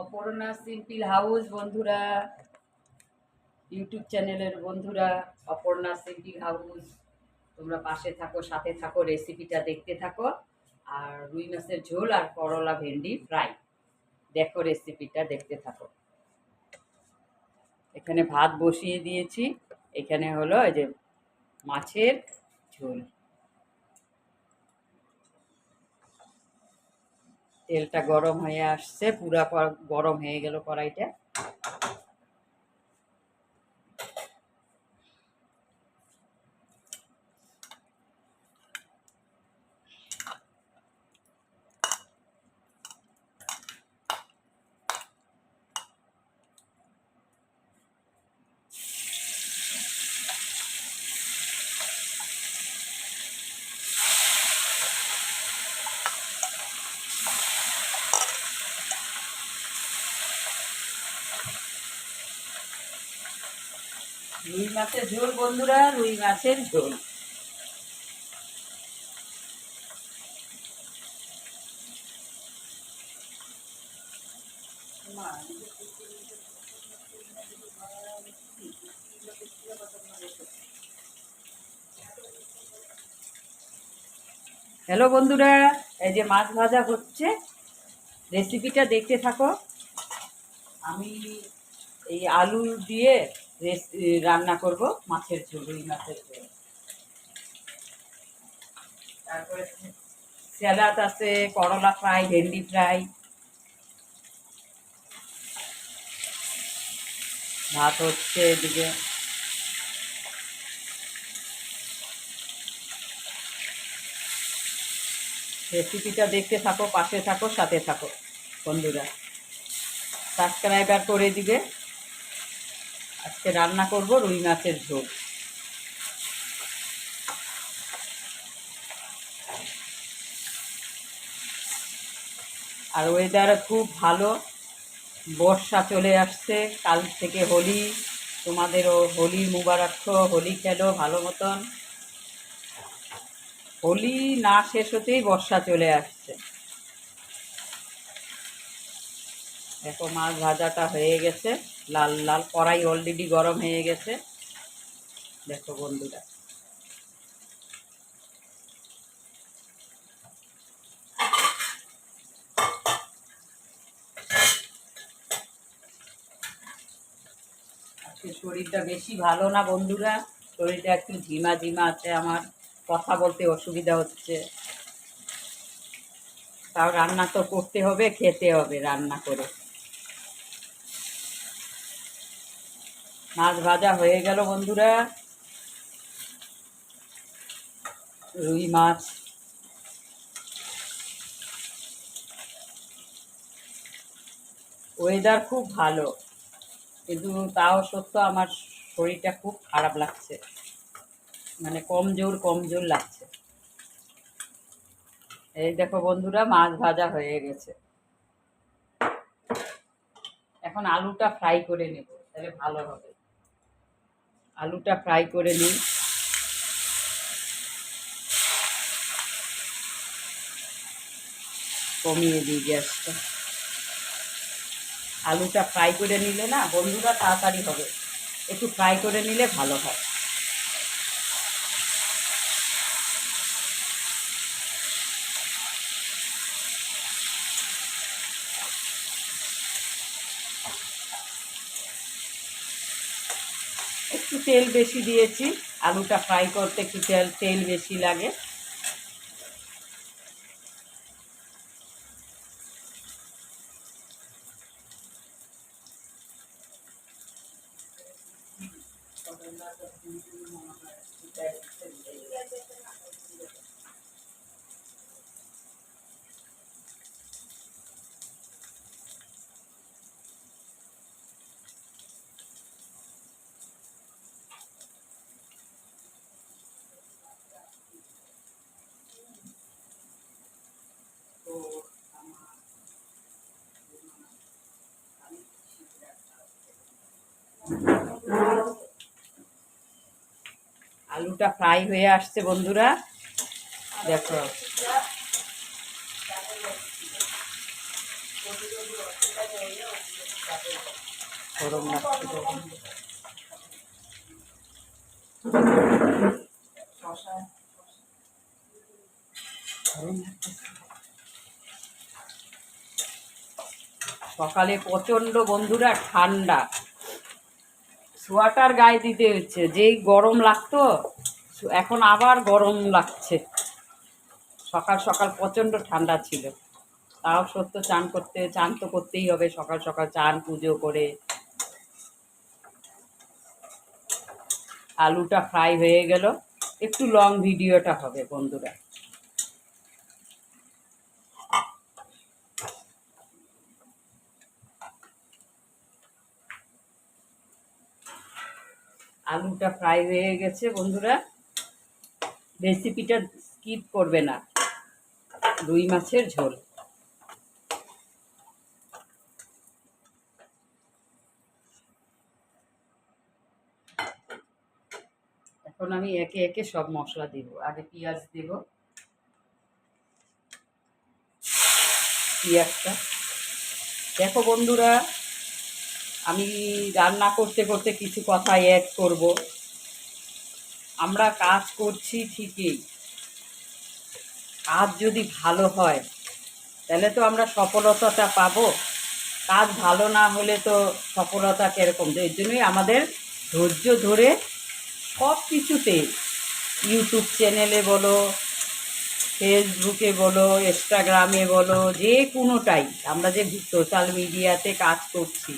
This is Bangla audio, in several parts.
অপর্ণা সিম্পল হাউস বন্ধুরা, ইউটিউব চ্যানেলের বন্ধুরা, অপর্ণা সিম্পল হাউস, তোমরা পাশে থাকো, সাথে থাকো, রেসিপিটা দেখতে থাকো। আর রুই মাছের ঝোল আর করলা ভেন্ডি ফ্রাই, দেখো রেসিপিটা দেখতে থাকো। এখানে ভাত বসিয়ে দিয়েছি, এখানে হলো এই যে মাছের ঝোল। তেলটা গরম হয়ে আসছে, পুরা গরম হয়ে গেল কড়াইটা। রুই মাছের ঝোল বন্ধুরা, রুই মাছের ঝোল। হ্যালো বন্ধুরা, এই যে মাছ ভাজা হচ্ছে, রেসিপিটা দেখতে থাকো। আমি এই আলু দিয়ে রান্না করব মাছের ঝোল, রুই মাছের ঝোল। তারপরে স্যালাড আছে, করলা ফ্রাই, ভেন্ডি ফ্রাই, ভাত হচ্ছে এদিকে। রেসিপিটা দেখতে থাকো, পাশে থাকো, সাথে থাকো বন্ধুরা। সাবস্ক্রাইবার করে দিবে। আজকে রান্না করব রুই মাছের ঝোল। আর ওয়েদার খুব ভালো, বর্ষা চলে আসছে, কাল থেকে হোলি। তোমাদেরও হোলি মুবারক, হোলি খেলো ভালো মতন। হোলি না শেষ হতেই বর্ষা চলে আসছে। দেখো মাছ ভাজাটা হয়ে গেছে, লাল লাল, কড়াই অলরেডি গরম হয়ে গেছে। দেখো বন্ধুরা, আজকে শরীরটা বেশি ভালো না বন্ধুরা, শরীরটা একটু ঝিমা ঝিমা আছে, আমার কথা বলতে অসুবিধা হচ্ছে। তাও রান্না তো করতে হবে, খেতে হবে রান্না করে। মাছ ভাজা হয়ে গেল বন্ধুরা, রুই মাছ। ওয়েদার খুব ভালো, কিন্তু তাও সত্য আমার শরীরটা খুব খারাপ লাগছে, মানে কমজোর কমজোর লাগছে। এই দেখো বন্ধুরা, মাছ ভাজা হয়ে গেছে। এখন আলুটা ফ্রাই করে নেব, তাহলে ভালো হবে। আলুটা ফ্রাই করে নিই। কমিয়ে দিই গ্যাসটা। আলুটা ফ্রাই করে নিলে না বন্ধুরা তাড়াতাড়ি হবে, একটু ফ্রাই করে নিলে ভালো হয়। একটু তেল বেশি দিয়েছি, আলুটা ফ্রাই করতে একটু তেল বেশি লাগে। আলুটা ফ্রাই হয়ে আসছে বন্ধুরা, দেখো। গরম লাগছে গরম। সকালে প্রচণ্ড বন্ধুরা ঠান্ডা, সোয়াটার গায়ে দিতে হচ্ছে, যেই গরম লাগতো এখন আবার গরম লাগছে। সকাল সকাল প্রচণ্ড ঠান্ডা ছিল, তাও সত্য চান তো করতেই হবে, সকাল সকাল চান পুজো করে। আলুটা ফ্রাই হয়ে গেল, একটু লং ভিডিওটা হবে বন্ধুরা। আলুটা ফ্রাই হয়ে গেছে বন্ধুরা, রেসিপিটা স্কিপ করবে না। রুই মাছের ঝোল। এখন আমি একে একে সব মশলা দিব। আগে পেঁয়াজ দেব, পেঁয়াজটা দেখো বন্ধুরা, আমি রান্না করতে করতে কিছু কথা অ্যাড করব। আমরা কাজ করছি ঠিকই, কাজ যদি ভালো হয় তাহলে তো আমরা সফলতাটা পাবো। কাজ ভালো না হলে তো সফলতা কীরকম? এর জন্যই আমাদের ধৈর্য ধরে সব কিছুতে, ইউটিউব চ্যানেলে বলো, ফেসবুকে বলো, ইনস্টাগ্রামে বলো, যে কোনোটাই আমরা যে সোশ্যাল মিডিয়াতে কাজ করছি,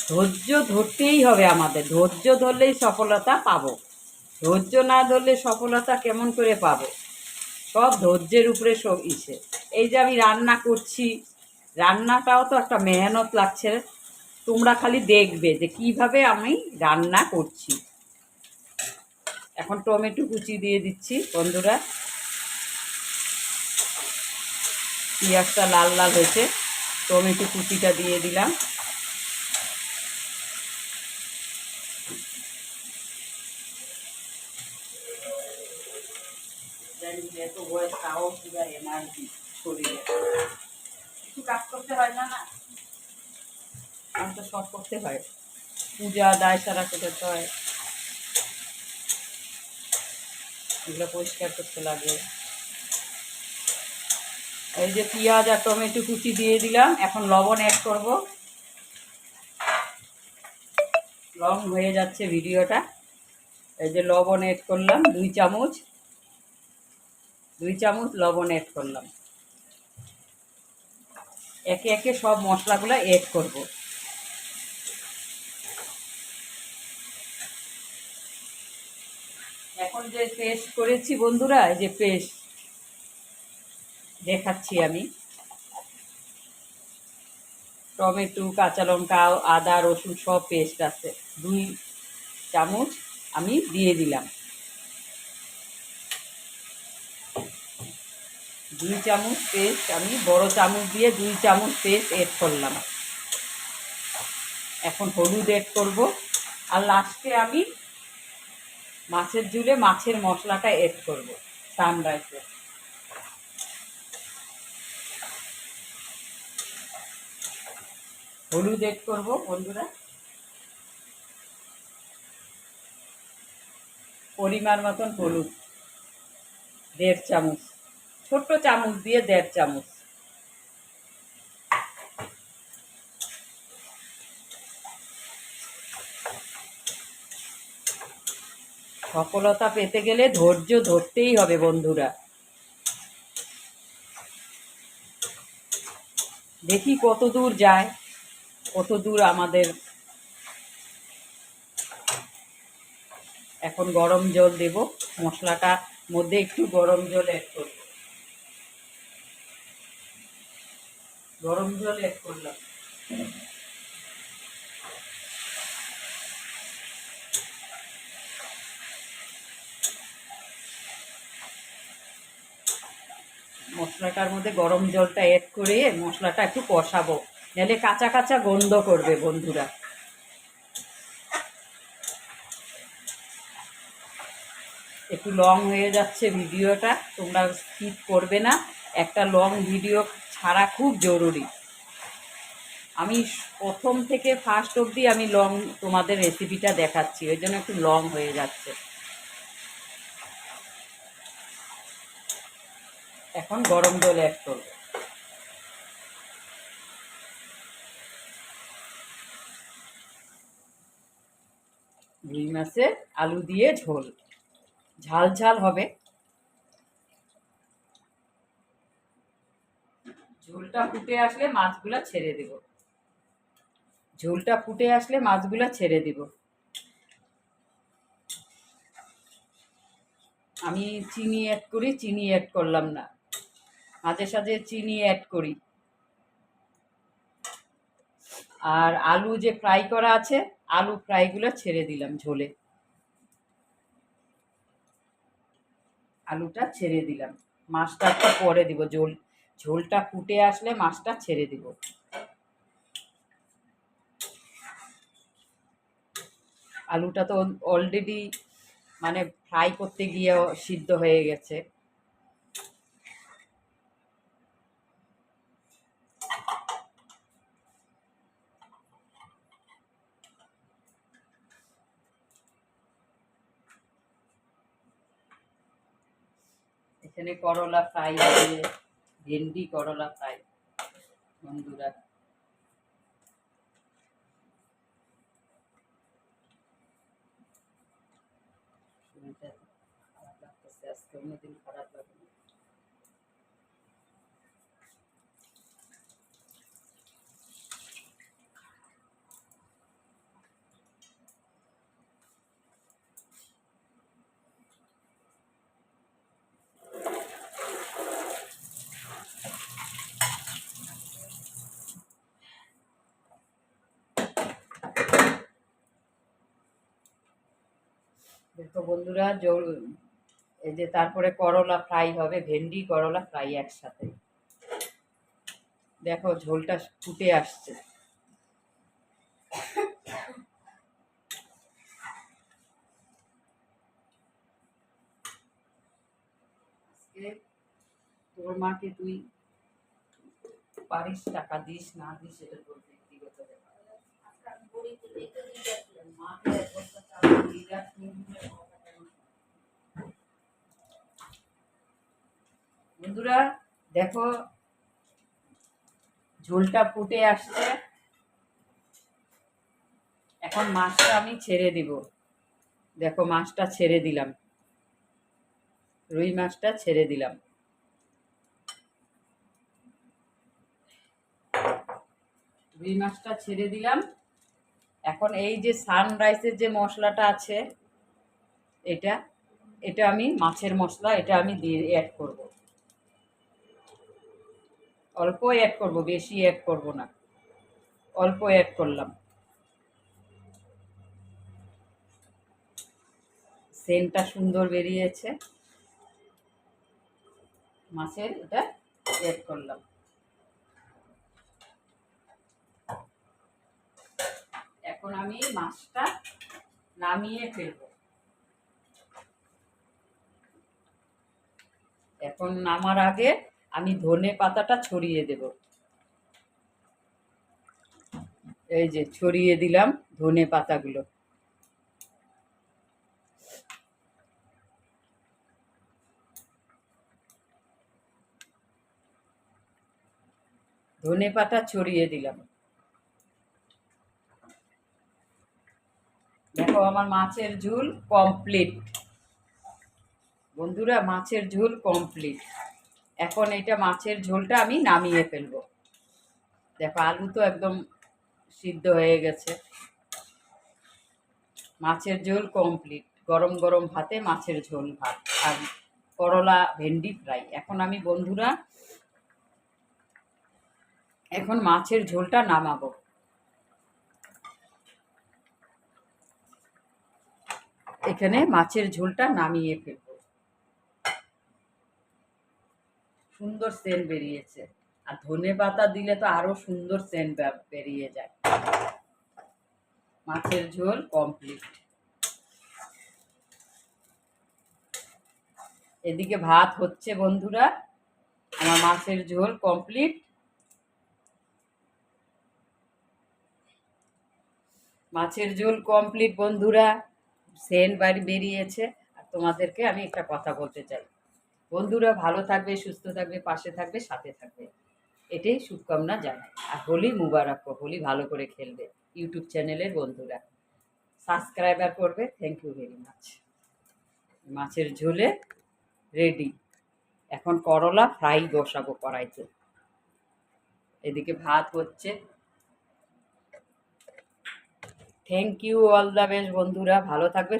ধৈর্য ধরতেই হবে আমাদের। ধৈর্য ধরলেই সফলতা পাবো, ধৈর্য না ধরলে সফলতা কেমন করে পাবো? সব ধৈর্যের উপরে সব ইসে। এই যে আমি রান্না করছি, রান্নাটাও তো একটা মেহনত লাগছে। তোমরা খালি দেখবে যে কিভাবে আমি রান্না করছি। এখন টমেটো কুচি দিয়ে দিচ্ছি বন্ধুরা। পেঁয়াজটা লাল লাল হয়েছে, টমেটো কুচিটা দিয়ে দিলাম। একটু বয়স তাও পুরো এনার্জি শরীরে, কিছু কাজ করতে হয় না, না আমি তো সব করতে হয়, পূজা দায় সারা করতে হয়, এগুলো পরিষ্কার করতে লাগে। এই যে পেঁয়াজ আর টমেটো কুচি দিয়ে দিলাম, এখন লবণ অ্যাড করব। লং হয়ে যাচ্ছে ভিডিওটা। এই যে লবণ অ্যাড করলাম 2 চামচ, 2 চামচ লবণ অ্যাড করলাম। একে একে সব মশলাগুলো অ্যাড করব। এখন যে পেস্ট করেছি বন্ধুরা, এই যে পেস্ট দেখাচ্ছি আমি, টমেটো, কাঁচা লঙ্কা, আদা রসুন সব পেস্ট আছে, 2 চামচ আমি দিয়ে দিলাম। 2 চামচ পেস্ট আমি বড় চামচ দিয়ে 2 চামচ পেস্ট এড করলাম। এখন হলুদ এড করব, আর লাস্টে আমি মাছের ঝোলে মাছের মশলাটা এড করব সানরাইসে। হলুদ এড করব বন্ধুরা, পরিমাণ মতন হলুদ 1.5 চামচ, ছোট্ট চামচ দিয়ে 1.5 চামচ। সফলতা পেতে গেলে ধৈর্য ধরতেই হবে বন্ধুরা। দেখি কত দূর যায়, কত দূর আমাদের। এখন গরম জল দেব, মশলাটার মধ্যে একটু গরম জল অ্যাড করব। গরম জল অ্যাড করলাম। মশলাটার মধ্যে গরম জলটা অ্যাড করে মশলাটা একটু কষাবো, নাহলে কাঁচা কাঁচা গন্ধ করবে বন্ধুরা। একটু লং হয়ে যাচ্ছে ভিডিওটা, তোমরা স্কিপ করবে না, একটা লং ভিডিও ছাড়া খুব জরুরি। আমি প্রথম থেকে ফার্স্ট অবধি আমি লং তোমাদের রেসিপিটা দেখাচ্ছি, ওই জন্য একটু লং হয়ে যাচ্ছে। এখন গরম জল অ্যাড করব। রুই মাছের আলু দিয়ে ঝোল, ঝাল ঝাল হবে। ঝোলটা ফুটে আসলে মাছগুলা ছেড়ে দেব। ঝোলটা ফুটে আসলে মাছগুলা ছেড়ে দেব। আমি চিনি অ্যাড করি, চিনি অ্যাড করলাম না, মাঝে সাঝে চিনি অ্যাড করি। আর আলু যে ফ্রাই করা আছে, আলু ফ্রাইগুলো ছেড়ে দিলাম ঝোলে। আলুটা ছেড়ে দিলাম, মাছটা একটু পরে দিব। ঝোলটা ফুটে আসলে মাছটা ছেড়ে দিব। আলুটা তো অলরেডি মানে ফ্রাই করতে গিয়ে সিদ্ধ হয়ে গেছে। এখানে করলা ফ্রাই হবে, ভেন্ডি করলা ফ্রাই। বন্ধুরা, খারাপ লাগতেছে আজকে, অন্যদিন খারাপ লাগে না। দেখো বন্ধুরা, এই যে তারপরে করলা ফ্রাই হবে, ভেন্ডি করলা ফ্রাই একসাথে। দেখো ঝোলটা ফুটে আসছে। তোর মাকে তুই পারিস, টাকা দিস না দিস এটা তোর ব্যক্তিগত ব্যাপার। মাকে এক বস্তা চাল দিয়ে রাখ, বন্ধুরা দেখো ঝোলটা ফুটে আসছে। এখন মাছটা আমি ছেড়ে দিব। দেখো মাছটা ছেড়ে দিলাম, রুই মাছটা ছেড়ে দিলাম। রুই মাছটা ছেড়ে দিলাম। এখন এই যে সানরাইসের যে মশলাটা আছে, এটা এটা আমি মাছের মশলা, এটা আমি দিয়ে অ্যাড করব। অল্প অ্যাড করব, বেশি অ্যাড করব না, অল্প অ্যাড করলাম। সেন্টটা সুন্দর বেরিয়েছে মাছের, এটা অ্যাড করলাম। এখন আমি মাছটা নামিয়ে ফেলবো। এখন নামার আগে আমি ধনে পাতাটা ছড়িয়ে দেব। এই যে ছড়িয়ে দিলাম ধনে পাতাগুলো। ধনে পাতা ছড়িয়ে দিলাম। দেখো আমার মাছের ঝোল কমপ্লিট। বন্ধুরা, মাছের ঝোল কমপ্লিট। এখন এটা মাছের ঝোলটা আমি নামিয়ে ফেলবো। দেখো আলু তো একদম সিদ্ধ হয়ে গেছে। মাছের ঝোল কমপ্লিট। গরম গরম ভাতে মাছের ঝোল ভাত আর করলা ভেন্ডি ফ্রাই। এখন আমি বন্ধুরা এখন মাছের ঝোলটা নামাবো। এখানে মাছের ঝোলটা নামিয়ে ফেলবো। সুন্দর সেন্ট বেরিয়েছে, আর ধনে পাতা দিলে তো আরো সুন্দর সেন্ট বেরিয়ে যায়। মাছের ঝোল কমপ্লিট। এদিকে ভাত হচ্ছে বন্ধুরা। আমার মাছের ঝোল কমপ্লিট। মাছের ঝোল কমপ্লিট বন্ধুরা, সেন্ট বাড়ি বেরিয়েছে। আর তোমাদেরকে আমি একটা কথা বলতে চাই, বন্ধুরা ভালো থাকবে, সুস্থ থাকবে, পাশে থাকবে, সাথে থাকবে, এটাই শুভকামনা জানাই। আর হোলি মুবারক, হোলি ভালো করে খেলবে ইউটিউব চ্যানেলের বন্ধুরা, সাবস্ক্রাইবার করবে। Thank you very much. মাছের ঝোলে রেডি। এখন করলা ফ্রাই বসাবো কড়াইতে। এদিকে ভাত হচ্ছে। Thank you, all the best বন্ধুরা, ভালো থাকবে।